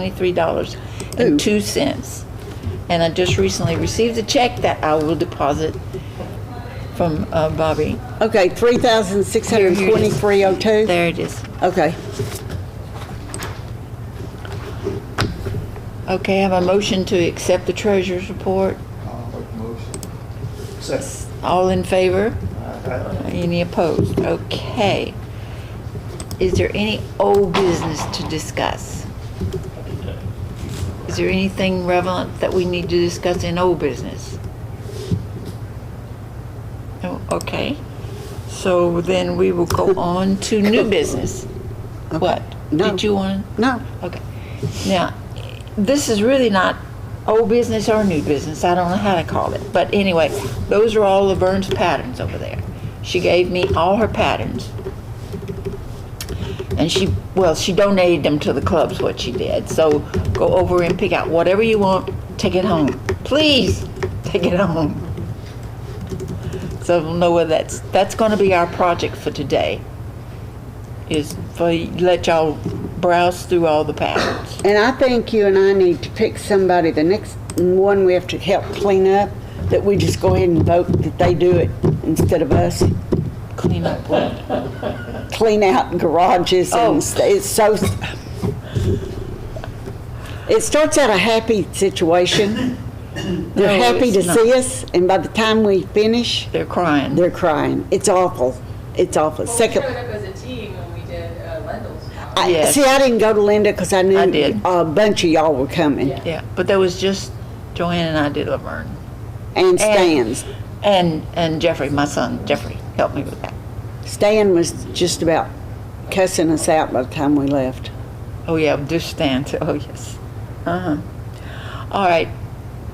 $23.02. And I just recently received a check that I will deposit from Bobby. Okay, $3,623.02. There it is. Okay. Okay, I have a motion to accept the treasurer's report. I'll make a motion. Second. All in favor? Aye. Any opposed? Okay. Is there any old business to discuss? Is there anything relevant that we need to discuss in old business? No, okay. So then we will go on to new business. Okay. What? No. Did you want to? No. Okay. Now, this is really not old business or new business. I don't know how to call it. But anyway, those are all Laverne's patterns over there. She gave me all her patterns. And she donated them to the clubs, what she did. So go over and pick out whatever you want, take it home. Please, take it home. So we'll know where that's going to be our project for today, is for let y'all browse through all the patterns. And I think you and I need to pick somebody, the next one we have to help clean up, that we just go ahead and vote that they do it instead of us. Clean up what? Clean out garages and it's so, it starts out a happy situation. They're No, happy to it's not. see us, and by the time we finish, They're crying. they're crying. It's awful. It's awful. Well, Second, we showed up as a team when we did Lendel's house. Yes. see, I didn't go to Linda because I knew I did. a bunch of y'all were coming. Yeah. Yeah, but there was just Joanne and I did Laverne. And Stan's. And Jeffrey, my son, Jeffrey, helped me with that. Stan was just about cussing us out by the time we left. Oh, yeah, just stand. Oh, yes. Uh-huh. All right.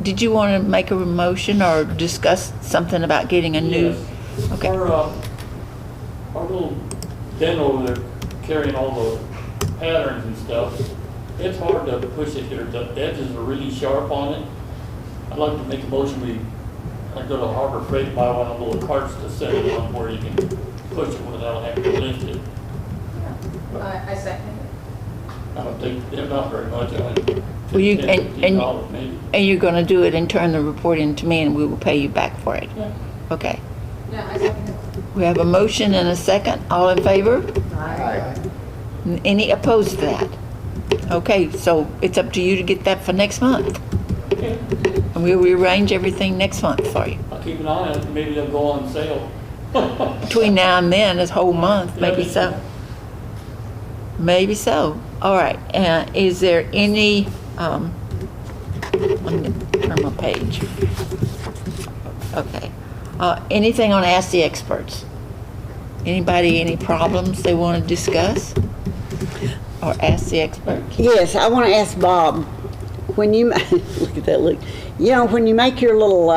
Did you want to make a motion or discuss something about getting a new? Yes. Okay. Our little den over there carrying all the patterns and stuff, it's hard to push it here. The edges are really sharp on it. I'd like to make a motion I go to Harbor Freight and buy one of the little carts to set it on where you can push it without having to lift it. I second it. I don't think, they're not very much. Well, you- $15 maybe. And you're going to do it and turn the report in to me and we will pay you back for it. Yeah. Okay. Yeah, I second it. We have a motion and a second. All in favor? Aye. Any opposed to that? Okay, so it's up to you to get that for next month. Yeah. And we'll rearrange everything next month for you. I'll keep an eye on it, maybe they'll go on sale. Between now and then, this whole month, maybe so. Maybe so. All right. Is there any, let me turn my page. Okay. Anything on Ask the Experts? Anybody, any problems they want to discuss? Or ask the expert? Yes, I want to ask Bob, when you, look at that look, you know, when you make your little,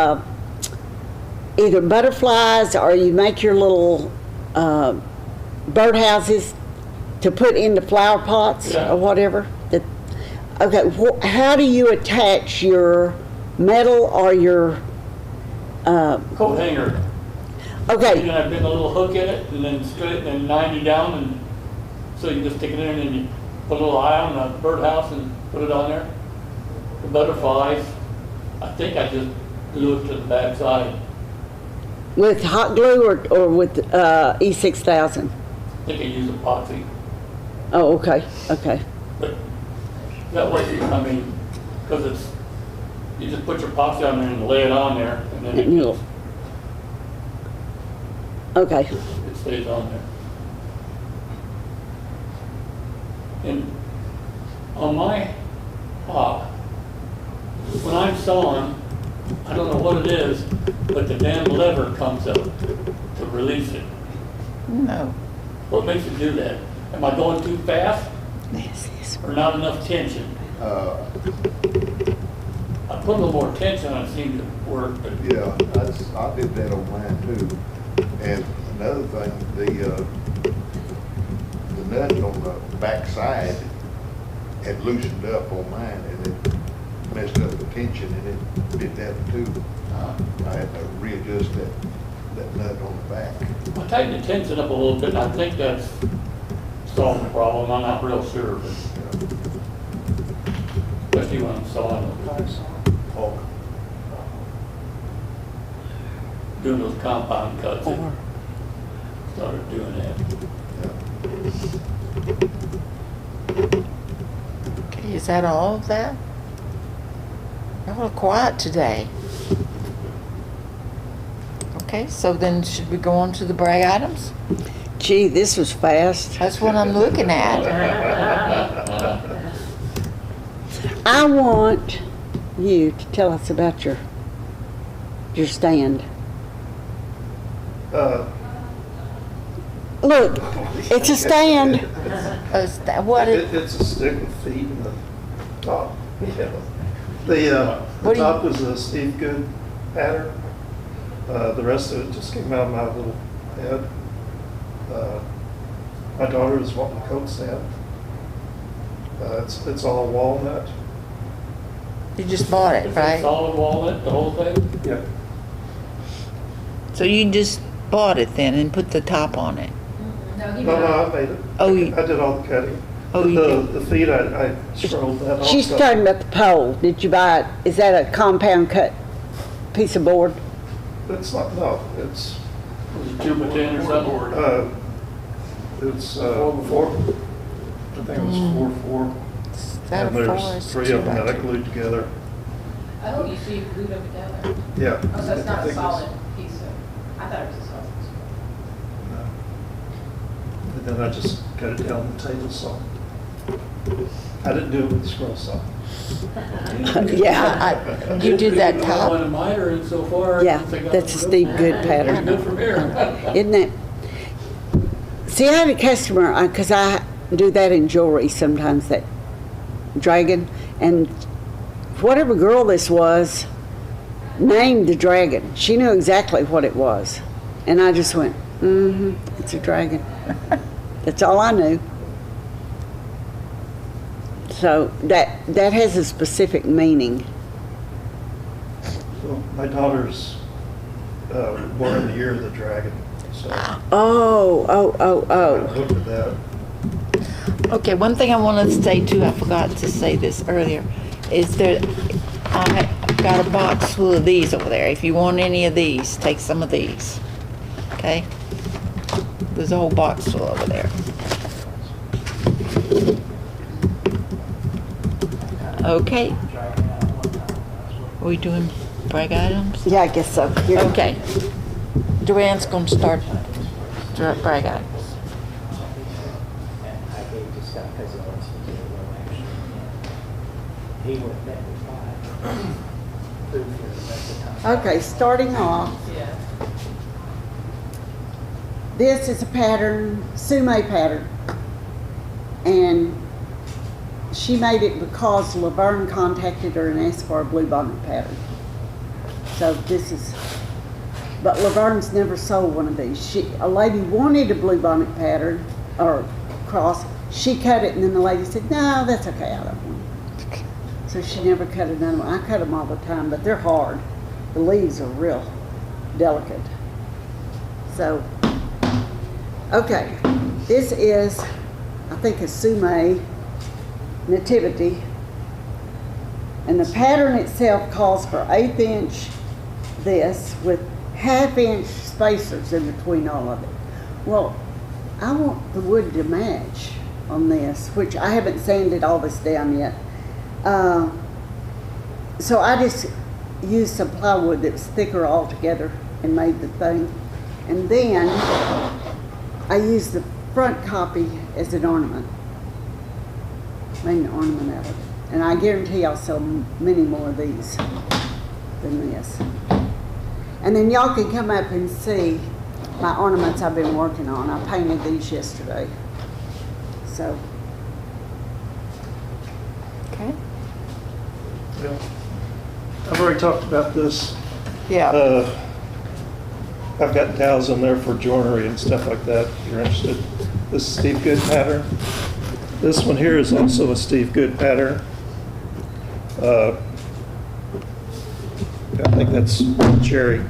either butterflies or you make your little birdhouses to put into flower pots Yeah. or whatever, okay, how do you attach your metal or your, Coat hanger. You're okay, gonna have a little hook in it and then straight and then 90 down, and so you just stick it in and you put a little eye on the birdhouse and put it on there. The butterflies, I think I just glue it to the back side. with hot glue or with E6000? I think I use epoxy. Oh, okay, okay. But that way, I mean, because it's, you just put your epoxy on there and lay it on there, and then And you'll- Okay, it stays on there. And on my hop, when I'm sawing, I don't know what it is, but the damn lever comes up to release it. No. What makes it do that? Am I going too fast yes, yes. or not enough tension? I put a little more tension on it, seemed to work, but Yeah, I did that on mine too. And another thing, the nut on the back side had loosened up on mine and it messed up the tension and it did that too. I had to readjust that nut on the back. I tightened the tension up a little bit, and I think that's solved the problem. I'm not real sure, but especially when I'm sawing, Oh, doing those compound cuts. Or, Started doing that. yeah. Okay, is that all of that? Y'all are quiet today. Okay, so then should we go on to the brag items? gee, this was fast. That's what I'm looking at. I want you to tell us about your stand. Look, it's a stand. What is, It's a stick with feet in the top. The What do you- top was a Steve Good pattern. The rest of it just came out of my little head. My daughter is wanting a coat stand. It's all walnut. you just bought it, Is it right? solid walnut, the whole thing? Yeah. So you just bought it then and put the top on it? No, he No, made no, it. I made it. Oh, you- I did all the cutting. Oh, you did? The feet, I scrolled that off. She's talking about the pole. Did you buy it? Is that a compound cut piece of board? It's not, no, it's, Was it 2 by 10 or something? it's 4x4. I think it was 4x4. Is that And a there's forest? 3 of them that I glued together. Oh, you see you glued them together. Yeah. Oh, so it's not I a think solid piece of, I thought it was a solid piece. No. And then I just cut it down the table saw. I didn't do it with the scroll saw. Yeah. You did that One top? of mine are in so far. I Yeah, don't think I that's a can Steve go- Good pattern. Good from here. Isn't it? See, I had a customer, because I do that in jewelry sometimes, that dragon, and whatever girl this was named the dragon. She knew exactly what it was. And I just went, it's a dragon. That's all I knew. So that has a specific meaning. So my daughter's born in the year of the dragon, so I Oh. looked at that. Okay, one thing I wanted to say too, I forgot to say this earlier, is that I've got a box full of these over there. If you want any of these, take some of these. Okay? There's a whole box full over there. Okay. Are we doing brag items? Yeah, I guess so. Here. Okay. Joanne's gonna start brag items. And I gave this stuff because it wants to do a low action. He went back to 5. Food for the rest of the time. Okay, starting off, Yeah. this is a pattern, Sume pattern. And she made it because Laverne contacted her and asked for a bluebonnet pattern. So this is, but Laverne's never sold one of these. A lady wanted a bluebonnet pattern, or cross. She cut it and then the lady said, no, that's okay, I don't want it. So she never cut another one. I cut them all the time, but they're hard. The leaves are real delicate. So, okay, this is, I think, a Sume nativity. And the pattern itself calls for 1/8 inch this with 1/2 inch spacers in between all of it. Well, I want the wood to match on this, which I haven't sanded all this down yet. So I just used some plywood that was thicker altogether and made the thing. And then I used the front copy as an ornament. Made an ornament out of it. And I guarantee I'll sell many more of these than this. And then y'all can come up and see my ornaments I've been working on. I painted these yesterday. So, Okay? Yeah. I've already talked about this. Yeah. I've got dowels in there for joinery and stuff like that, if you're interested. This is Steve Good pattern. This one here is also a Steve Good pattern. I think that's cherry.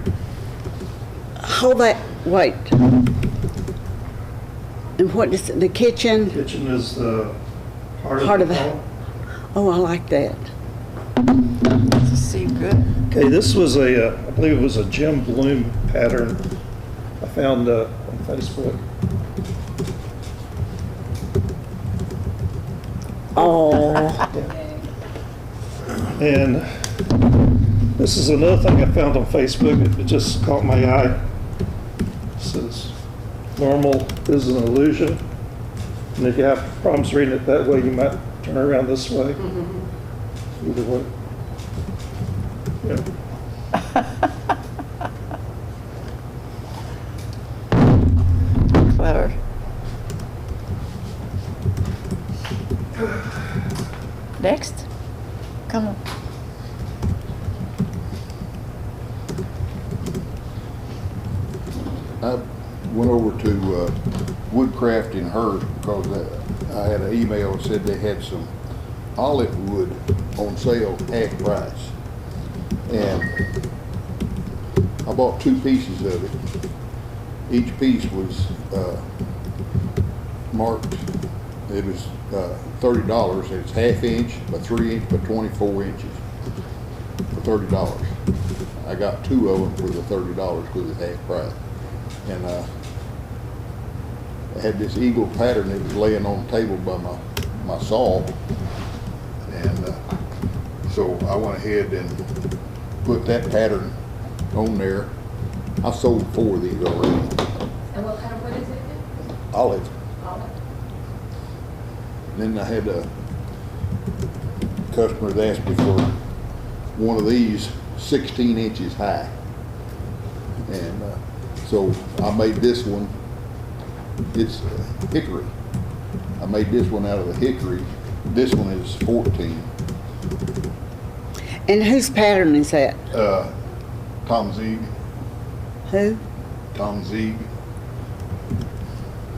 hold that, wait. And what is it, the kitchen? Kitchen is the Heart heart of of the- the home. Oh, I like that. This is Steve Good. Okay, this was a, I believe it was a Jim Bloom pattern I found on Facebook. Oh, And this is another thing I found on Facebook. It just caught my eye. It says, normal is an illusion. And if you have problems reading it that way, you might turn around this way. Either way. Yeah. Clever. Next. Come on. I went over to Woodcraft in Hurst because I had an email that said they had some olive wood on sale half price. And I bought 2 pieces of it. Each piece was marked, it was $30. It's 1/2 inch by 3 inch by 24 inches for $30. I got 2 of them for the $30 because it's half price. And I had this eagle pattern that was laying on the table by my saw. And so I went ahead and put that pattern on there. I sold 4 of these already. And what kind of wood is it? Olive. Olive. Then I had a customer that asked me for one of these 16 inches high. And so I made this one, it's hickory. I made this one out of the hickory. This one is 14. and whose pattern is that? Tom Zieg. Who? Tom Zieg.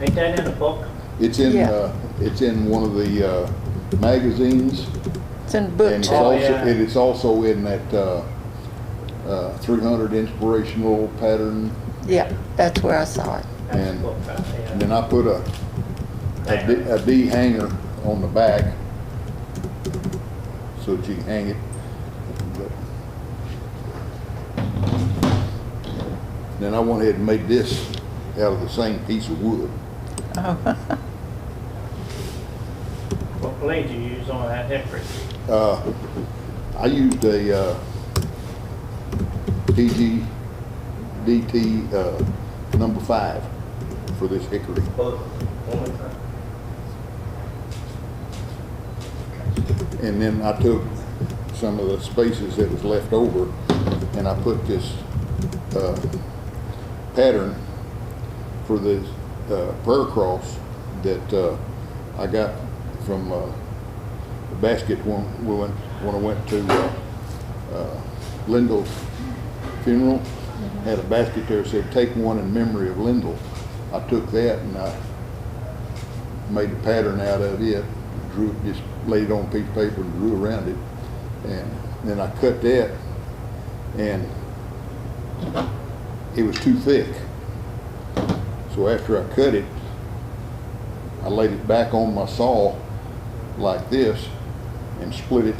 Ain't that in the book? It's in Yeah. it's in one of the magazines, It's in the book. and it's too. also yeah. it is also in that 300 inspirational pattern. Yeah, that's where I saw it. That's And- the book right there. And then I put a D hanger on the back so that you can hang it. Then I went ahead and made this out of the same piece of wood. Oh. What blade you use on that hickory? I used a PGDT number 5 for this hickory. And then I took some of the spaces that was left over and I put this pattern for the prayer cross that I got from the basket when I went to Lyndall's funeral. Had a basket there that said, "Take one in memory of Lyndall." I took that and I made a pattern out of it, just laid it on a piece of paper and drew around it. And then I cut that, and it was too thick. So after I cut it, I laid it back on my saw like this and split it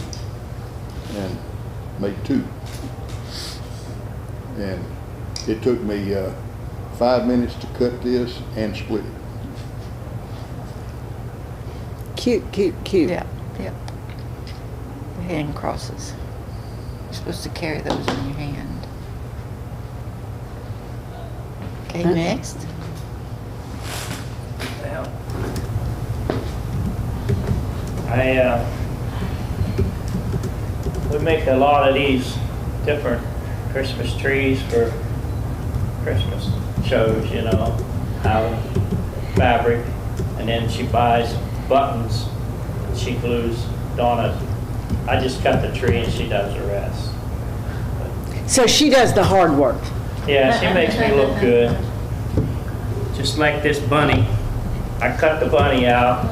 and made 2. And it took me 5 minutes to cut this and split it. Cute, cute, cute. Yeah, yeah. The hand crosses. You're supposed to carry those in your hand. Okay, Okay. next. Well, we make a lot of these different Christmas trees for Christmas shows, you know, out of fabric, and then she buys buttons and she glues on it. I just cut the tree and she does the rest. So she does the hard work. Yeah, she makes me look good. Just like this bunny. I cut the bunny out,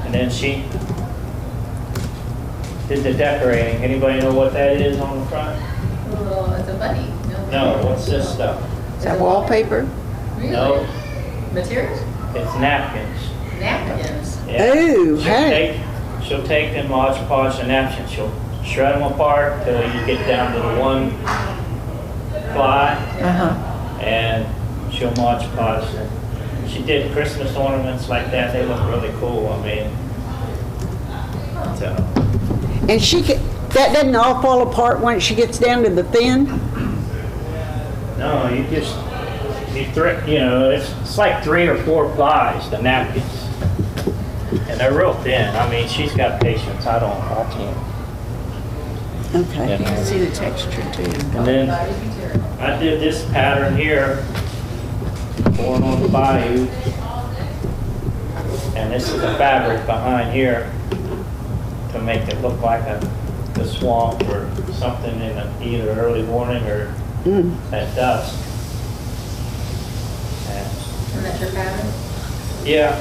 and then she did the decorating. Anybody know what that is on the front? Oh, it's a bunny. No, what's this stuff? Is that wallpaper? Really? No, Materials? it's napkins. Napkins. Yeah. Ooh, She'll hey. take them Mod Podge and napkins. She'll shred them apart till you get down to the one ply, Uh-huh. and she'll Mod Podge them. She did Christmas ornaments like that. They look really cool. I mean, so. And that doesn't all fall apart once she gets down to the thin? No, you know, it's like 3 or 4 plies, the napkins. And they're real thin. I mean, she's got patience. I can't. Okay. You know. See the texture too. And then I did this pattern here, going on the bayou. And this is the fabric behind here to make it look like the swamp or something in either early morning or at dusk. And that's your pattern? Yeah.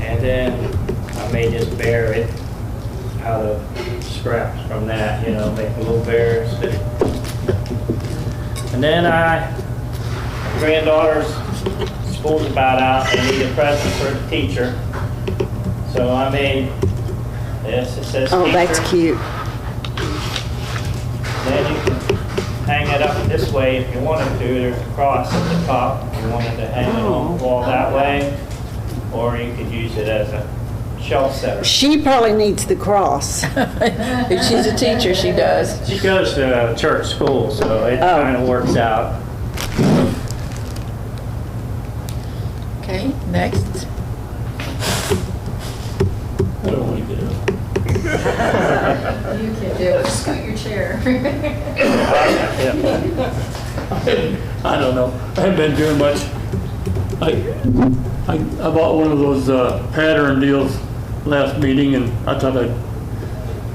And then I made this bear it out of scraps from that, you know, make little bears. And then my granddaughter's school's about out, they need a present for the teacher. So I made this, it says Oh, teacher. that's cute. Then you can hang it up this way if you wanted to. There's a cross at the top if you wanted to hang it on the wall that way. Or you could use it as a shelf setter. She probably needs the cross. If she's a teacher, she does. She goes to a church school, so it Oh. kind of works out. Okay, next. I don't want to get up. You can do it. Scoot your chair. I don't know. I haven't been doing much. I bought one of those pattern deals last meeting, and I thought I'd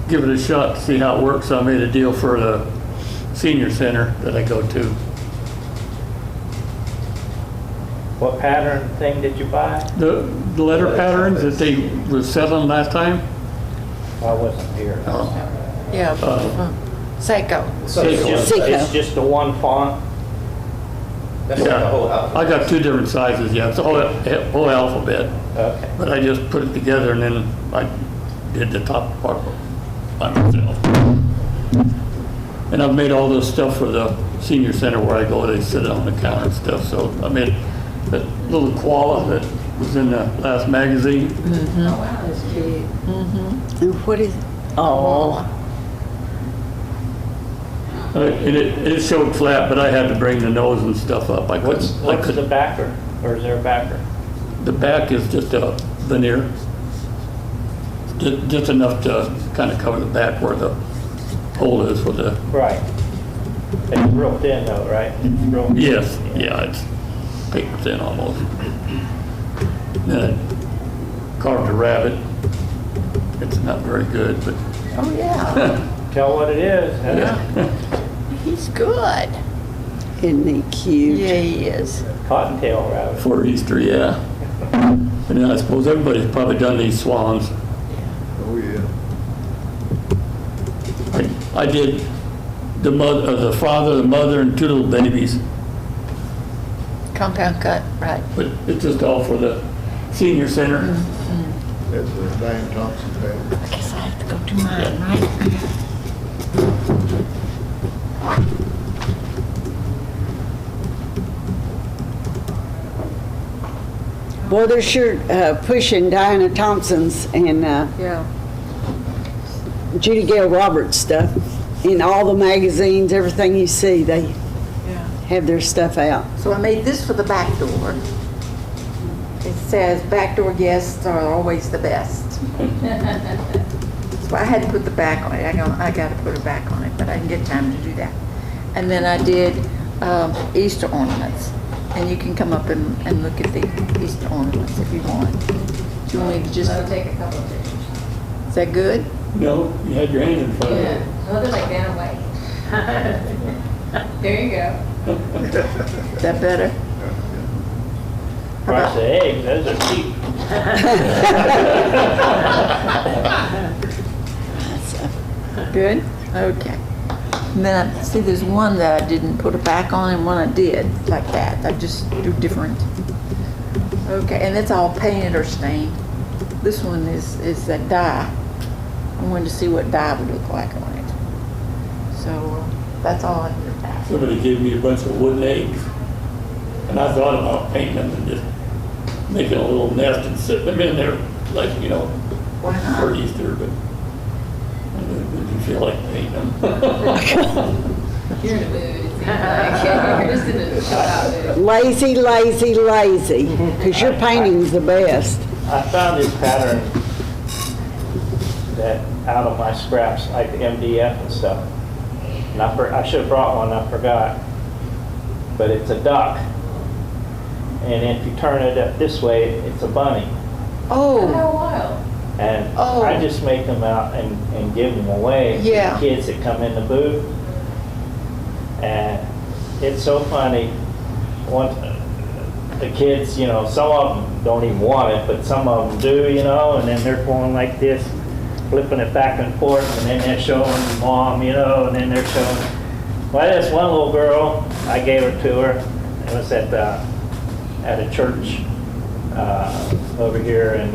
give it a shot to see how it works. So I made a deal for the senior center that I go to. What pattern thing did you buy? The letter patterns that they were selling last time. I wasn't here. Yeah, Seiko. It's just the one font? That's like the whole Yeah, outfit. I got 2 different sizes. Yeah, it's the whole alphabet. Okay. But I just put it together and then I did the top part by myself. And I've made all this stuff for the senior center where I go. They sit on the counter and stuff. So I made that little koala that was in the last magazine. Oh, wow, that's cute. And what is, oh, And it showed flat, but I had to bring the nose and stuff up. I What's couldn't. the backer? Or is there a backer? The back is just a veneer. Just enough to kind of cover the back where the hole is for the. Right. It's real thin though, right? It's real. Yes, yeah, it's paper thin almost. Then I carved a rabbit. It's not very good, but Oh, yeah. Tell what it is. Huh? yeah. He's good. isn't he cute? Yeah, he is. Cottontail rabbit. For Easter, yeah. And then I suppose everybody's probably done these swans. Oh, yeah. I did the mother, the father, the mother, and 2 little babies. Compound cut, right. But it's just all for the senior center. That's the Diane Thompson pattern. I guess I have to go to mine, right? Boy, they're sure pushing Diana Thompson's and Yeah. Judy Gale Roberts stuff in all the magazines, everything you see, they Yeah. have their stuff out. So I made this for the back door. It says, "Backdoor guests are always the best." So I had to put the back on it. I got to put a back on it, but I didn't get time to do that. And then I did Easter ornaments. And you can come up and look at the Easter ornaments if you want. Do you want me to just, I'll take a couple of pictures. is that good? No, you had your hand in front of Yeah, it. well, they're like down away. There you go. Is that better? Price of eggs, those are cheap. Good? Okay. And then, see, there's one that I didn't put a back on and one I did, like that. I just do different. Okay, and it's all painted or stained. This one is that dye. I wanted to see what dye would look like on it. So that's all I did. Somebody gave me a bunch of wooden eggs, and I thought about painting them and just making a little nest and setting them in there, like, you know, Why not? for Easter, but I didn't feel like painting them. You're in a mood, it seems like. You're just in a chill out mood. Lazy, lazy, lazy, because your painting's the best. I found this pattern that out of my scraps, like the MDF and stuff. And I should have brought one, I forgot. But it's a duck. And if you turn it up this way, it's a bunny. Oh, How wild. And Oh. I just make them out and give them away Yeah. to kids that come in the booth. And it's so funny. The kids, you know, some of them don't even want it, but some of them do, you know, and then they're going like this, flipping it back and forth, and then they're showing mom, you know, and then they're showing. Well, this one little girl, I gave her to her. It was at a church over here in,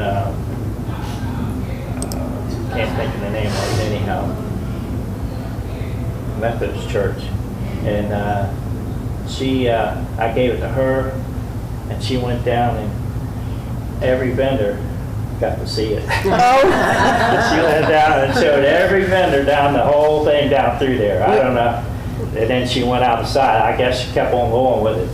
can't think of the name of it anyhow, Methodist church. And I gave it to her, and she went down, and every vendor got to see it. She went down and showed every vendor down the whole thing down through there. I don't know. And then she went outside. I guess she kept on going with it,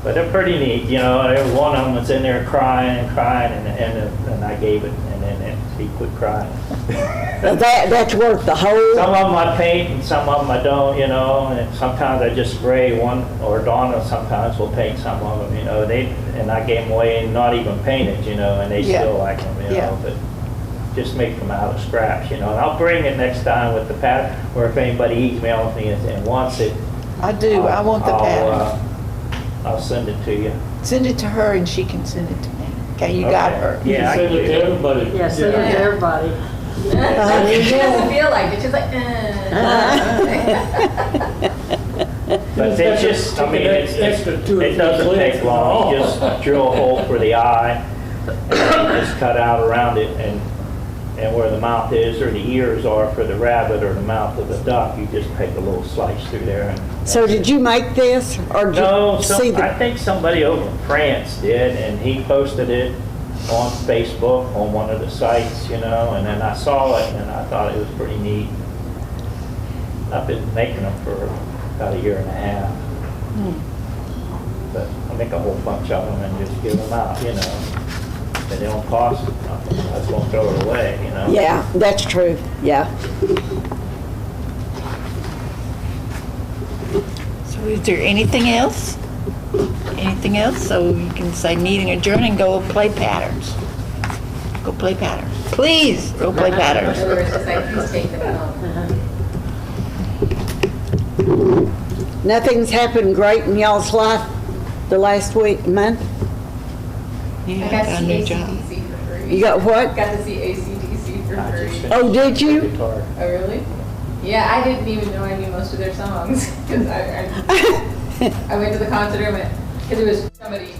but they're pretty neat. You know, there was one of them was in there crying and crying, and I gave it, and then he quit crying. That's worth the whole. Some of them I paint, and some of them I don't, you know, and sometimes I just spray one, or Donna sometimes will paint some of them, you know, and I gave them away and not even painted, you know, and they Yeah. still like them, you Yeah. know, but just make them out of scraps, you know, and I'll bring it next time with the pattern, or if anybody emails me and wants it. I do. I want the pattern. I'll send it to you. Send it to her and she can send it to me. Okay, you got Okay. her. You Yeah, I can send can it do to that. everybody. Yeah, send it to everybody. She doesn't feel like it, she's like, But they just, I mean, Extra 2 or it 3 doesn't clicks. take long. You just drill a hole for the eye, and you just cut out around it, and where the mouth is, or the ears are for the rabbit, or the mouth of the duck, you just take a little slice through there. And So did you make this, or did no, you see I the? think somebody over in France did, and he posted it on Facebook, on one of the sites, you know, and then I saw it, and I thought it was pretty neat. I've been making them for about a year and a half. But I make a whole bunch of them and just give them out, you know. They don't cost nothing. I just won't throw it away, you know. Yeah, that's true, yeah. So is there anything else? Anything else? So you can say meeting adjourned and go play patterns. Go play patterns. Please, go play in patterns. other words, it's like, please take them home. Nothing's happened great in y'all's life the last month? Yeah, I I got got to a see new job. AC/DC for free. You got what? Got to see AC/DC for I just free. finished Oh, did you? the guitar. Oh, really? Yeah, I didn't even know I knew most of their songs, because I went to the concert and went, because it was somebody